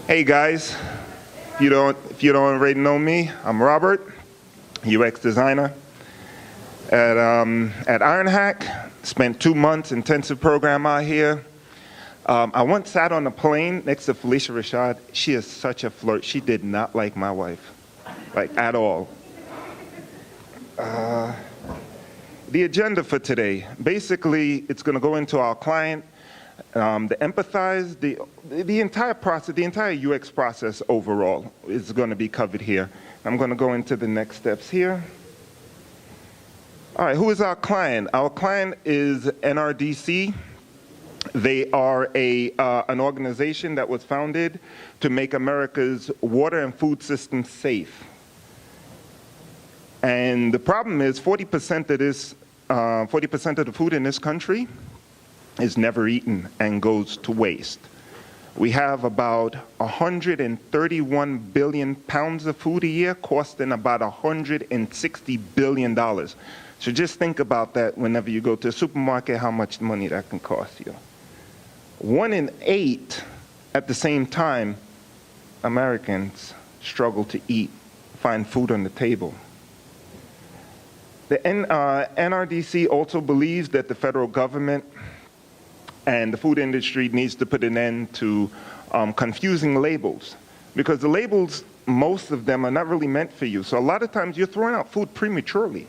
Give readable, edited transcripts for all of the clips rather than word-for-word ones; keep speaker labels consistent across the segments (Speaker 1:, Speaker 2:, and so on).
Speaker 1: Hey guys, if you don't already know me, I'm Robert, UX designer at Ironhack. Spent 2 months intensive program out here. I once sat on a plane next to Felicia Rashad. She is such a flirt. She did not like my wife, like at all. The agenda for today, basically, it's going to go into our client, the empathize, the entire process, the entire UX process overall is going to be covered here. I'm going to go into the next steps here. All right, who is our client? Our client is NRDC. They are an organization that was founded to make America's water and food system safe. And the problem is 40% of this, 40% of the food in this country is never eaten and goes to waste. We have about 131 billion pounds of food a year, costing about $160 billion. So just think about that whenever you go to a supermarket, how much money that can cost you. 1 in 8, at the same time, Americans struggle to eat, find food on the table. The NRDC also believes that the federal government and the food industry needs to put an end to confusing labels, because the labels, most of them are not really meant for you. So a lot of times you're throwing out food prematurely.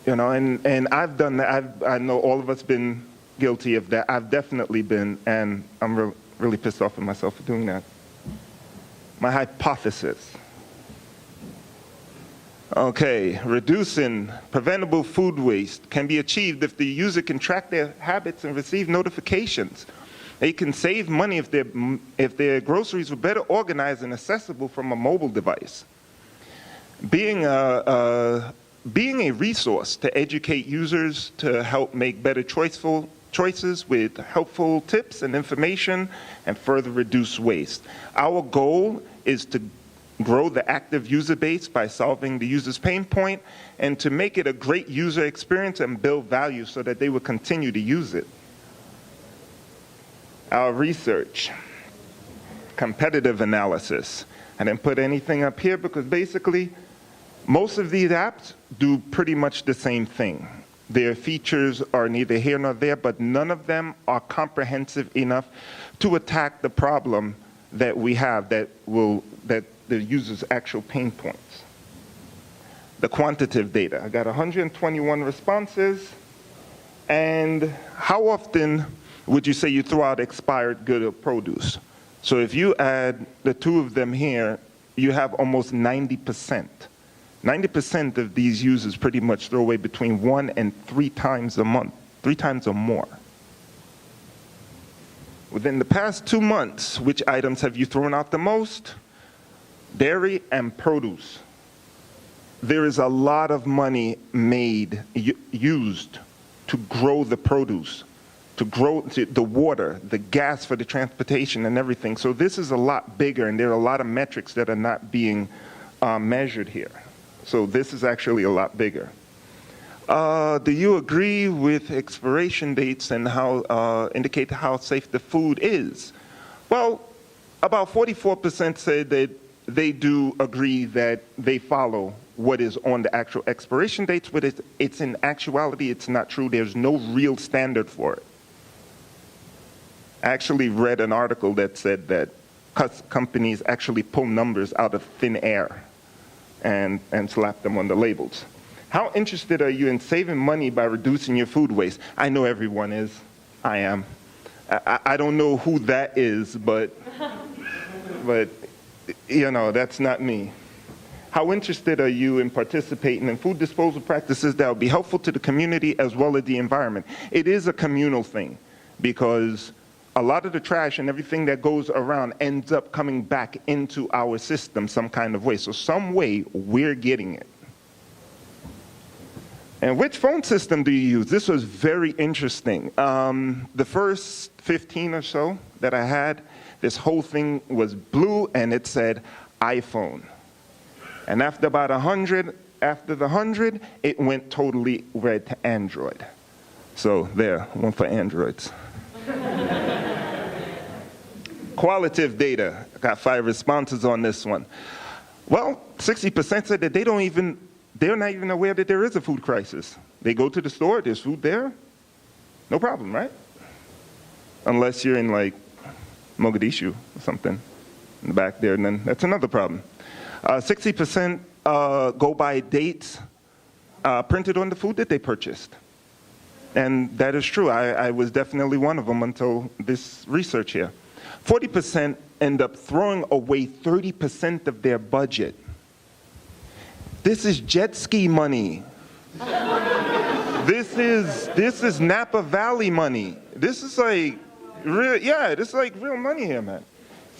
Speaker 1: You know, and I've done that. I know all of us been guilty of that. I've definitely been, and I'm really pissed off at myself for doing that. My hypothesis. Okay, reducing preventable food waste can be achieved if the user can track their habits and receive notifications. They can save money if their groceries were better organized and accessible from a mobile device. Being a resource to educate users to help make better choices with helpful tips and information and further reduce waste. Our goal is to grow the active user base by solving the user's pain point and to make it a great user experience and build value so that they will continue to use it. Our research, competitive analysis. I didn't put anything up here because basically most of these apps do pretty much the same thing. Their features are neither here nor there, but none of them are comprehensive enough to attack the problem that we have that the user's actual pain points. The quantitative data. I got 121 responses. And how often would you say you throw out expired good or produce? So if you add the two of them here, you have almost 90%. 90% of these users pretty much throw away between 1 and 3 times a month, 3 times or more. Within the past 2 months, which items have you thrown out the most? Dairy and produce. There is a lot of money used to grow the produce, to grow the water, the gas for the transportation and everything. So this is a lot bigger, and there are a lot of metrics that are not being measured here. So this is actually a lot bigger. Do you agree with expiration dates and how indicate how safe the food is? Well, about 44% said that they do agree that they follow what is on the actual expiration dates, but it's in actuality, it's not true. There's no real standard for it. I actually read an article that said that companies actually pull numbers out of thin air and slap them on the labels. How interested are you in saving money by reducing your food waste? I know everyone is. I am. I don't know who that is, but you know, that's not me. How interested are you in participating in food disposal practices that will be helpful to the community as well as the environment? It is a communal thing because a lot of the trash and everything that goes around ends up coming back into our system some kind of way. So some way we're getting it. And which phone system do you use? This was very interesting. The first 15 or so that I had, this whole thing was blue and it said iPhone. And after about 100, it went totally red to Android. So there, one for Androids. Qualitative data. I got 5 responses on this one. Well, 60% said that they're not even aware that there is a food crisis. They go to the store, there's food there, no problem, right? Unless you're in like Mogadishu or something in the back there, and then that's another problem. 60% go by dates printed on the food that they purchased. And that is true. I was definitely one of them until this research here. 40% end up throwing away 30% of their budget. This is jet ski money. This is Napa Valley money. This is like this is like real money here, man.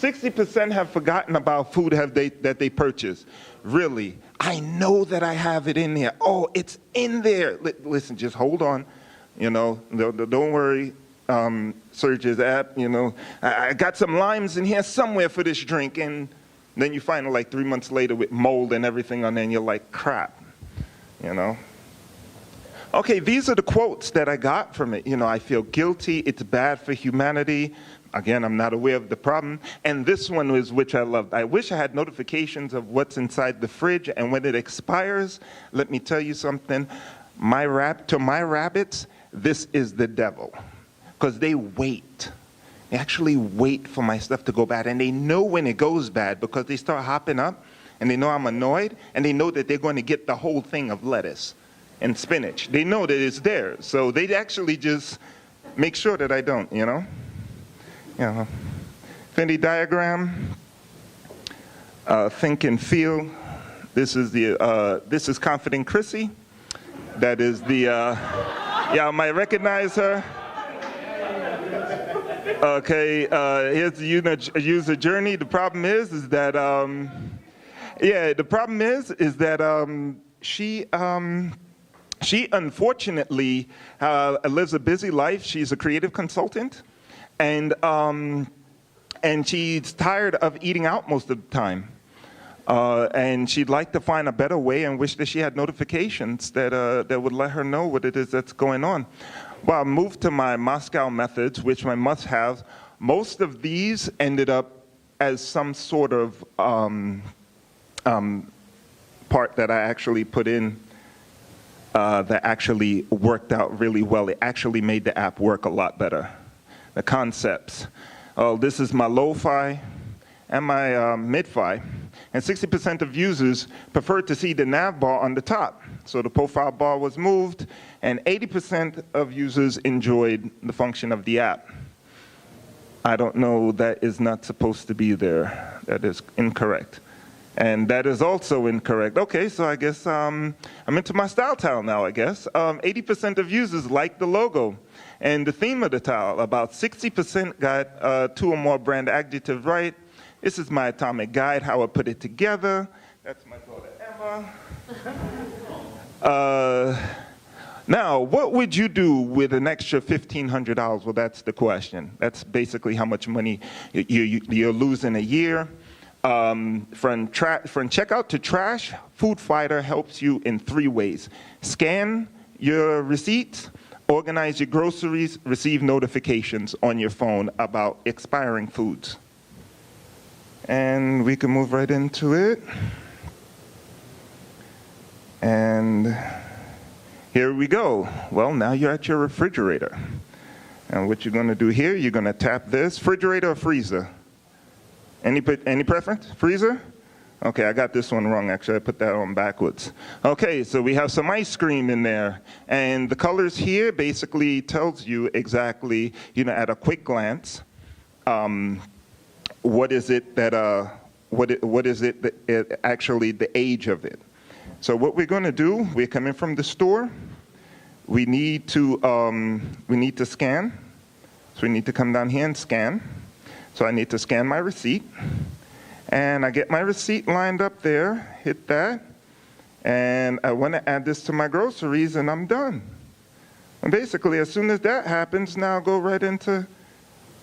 Speaker 1: 60% have forgotten about food that they purchased. Really, I know that I have it in there. Oh, it's in there. Listen, just hold on. You know, don't worry. Serge's app, you know, I got some limes in here somewhere for this drink, and then you find it like 3 months later with mold and everything on there, and you're like, crap, you know. Okay, these are the quotes that I got from it. You know, I feel guilty, it's bad for humanity. Again, I'm not aware of the problem. And this one was, which I loved. I wish I had notifications of what's inside the fridge, and when it expires, let me tell you something, my rabbits, this is the devil. Because they wait. They actually wait for my stuff to go bad. And they know when it goes bad because they start hopping up and they know I'm annoyed and they know that they're going to get the whole thing of lettuce and spinach. They know that it's there. So they actually just make sure that I don't, you know? Venn diagram, think and feel. This is Confident Chrissy. That is the, y'all might recognize her. Okay, here's the user journey. The problem is that, she unfortunately lives a busy life. She's a creative consultant, and she's tired of eating out most of the time. And she'd like to find a better way and wish that she had notifications that would let her know what it is that's going on. Well, I moved to my Moscow methods, which my must-haves. Most of these ended up as some sort of part that I actually put in that actually worked out really well. It actually made the app work a lot better. The concepts. Oh, this is my lo-fi and my mid-fi. And 60% of users preferred to see the nav bar on the top. So the profile bar was moved, and 80% of users enjoyed the function of the app. I don't know, that is not supposed to be there. That is incorrect. And that is also incorrect. Okay, so I guess I'm into my style tile now, I guess. 80% of users like the logo and the theme of the tile. About 60% got 2 or more brand adjectives right. This is my atomic guide, how I put it together. That's my daughter, Emma. Now, what would you do with an extra $1,500? Well, that's the question. That's basically how much money you're losing a year. From checkout to trash, Food Fightr helps you in 3 ways. Scan your receipts, organize your groceries, receive notifications on your phone about expiring foods. And we can move right into it. And here we go. Well, now you're at your refrigerator. And what you're going to do here, you're going to tap this. Refrigerator or freezer? Any preference? Freezer? Okay, I got this one wrong, actually. I put that on backwards. Okay, so we have some ice cream in there. And the colors here basically tells you exactly, you know, at a quick glance, what is it that actually the age of it. So what we're going to do, we're coming from the store. We need to scan. So we need to come down here and scan. So I need to scan my receipt. And I get my receipt lined up there, hit that. And I want to add this to my groceries, and I'm done. And basically, as soon as that happens, now I'll go right into,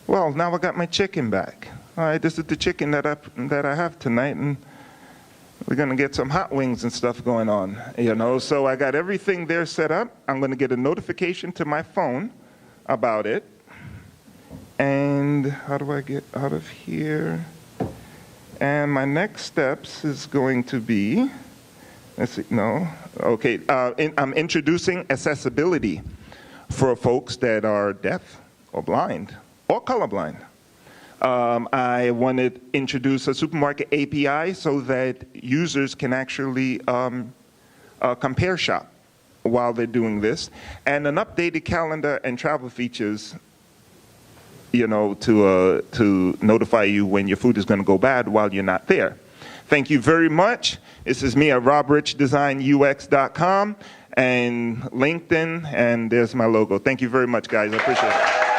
Speaker 1: well, now I got my chicken back. All right, this is the chicken that I have tonight, and we're going to get some hot wings and stuff going on, you know. So I got everything there set up. I'm going to get a notification to my phone about it. And And how do I get out of here? And my next steps is going to be, let's see, no, okay. I'm introducing accessibility for folks that are deaf or blind or colorblind. I want to introduce a supermarket API so that users can actually compare shop while they're doing this, and an updated calendar and travel features, you know, to notify you when your food is going to go bad while you're not there. Thank you very much. This is me at robrichdesign.ux.com and LinkedIn, and there's my logo. Thank you very much, guys. I appreciate it.